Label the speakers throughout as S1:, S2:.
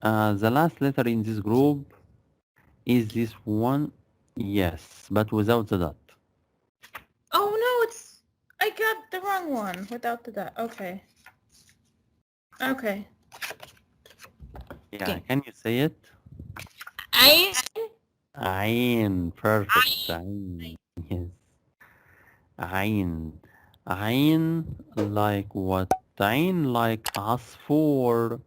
S1: The last letter in this group is this one. Yes, but without the dot.
S2: Oh no, I got the wrong one without the dot. Okay. Okay.
S1: Yeah,
S2: Okay.
S1: can you say it?
S2: I
S1: Ayn, perfect. Ayn, yes. Ayn. Ayn, like what? Ayn, like عصفور.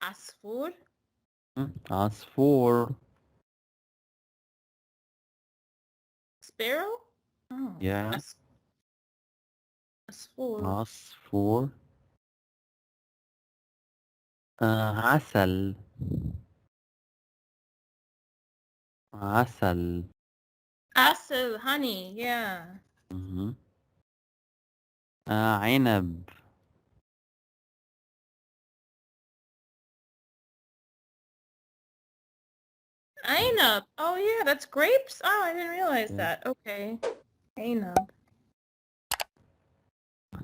S2: عصفور.
S1: عصفور.
S2: Sparrow? Oh.
S1: Yeah,
S2: عصفور.
S1: عصفور. عسل. عسل.
S2: عسل, honey, yeah.
S1: مهم. عنب.
S2: Ainab. Oh yeah, that's grapes? Oh, I didn't realize
S1: Yeah.
S2: that. Okay. Ainab.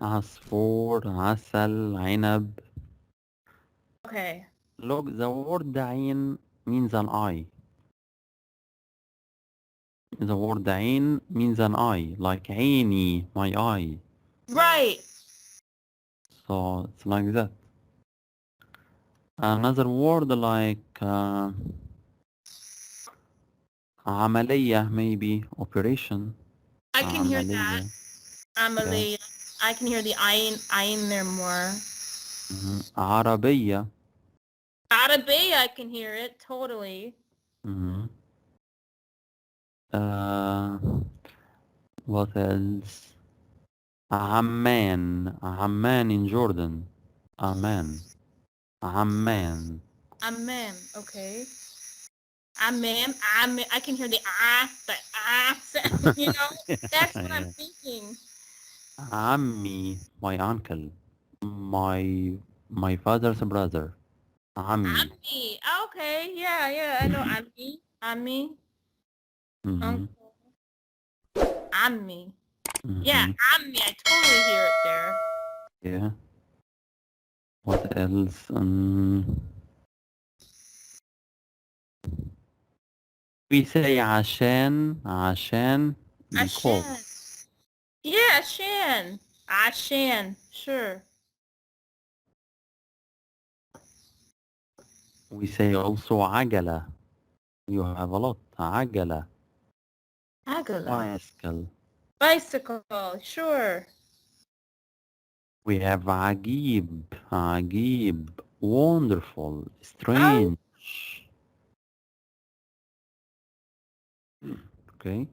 S1: عصفور، عسل، عنب.
S2: Okay.
S1: Look, the word عين means an eye. The word عين means an eye, like عيني, my eye.
S2: Right.
S1: So it's like that. Another word like عملية, maybe operation.
S2: I can hear that.
S1: عملية. Yeah.
S2: Amelie. I can hear the ayin there more.
S1: عربية.
S2: Arabia, I can hear it totally.
S1: Mhm. Uh, what else? عمان. عمان in Jordan. Amman. عمان.
S2: Amen. Okay. Amen. Amen. I can hear the sound, you know? That's what I'm
S1: Yeah.
S2: thinking.
S1: عمي, my uncle. My father's brother. عمي.
S2: Ami. Okay. Yeah, yeah. I know Ami. Ami.
S1: Mhm.
S2: Uncle. Ami. Yeah,
S1: Mhm.
S2: Ami. I totally hear it there.
S1: Yeah. What else? We say عشان
S2: Ashan.
S1: because.
S2: Yeah, Ashan. Ashan. Sure.
S1: We say also عجلة. You have a lot. عجلة.
S2: Agala.
S1: Bicycle.
S2: Bicycle. Sure.
S1: We have عجيب. عجيب. Wonderful.
S2: Oh,
S1: Strange. Okay.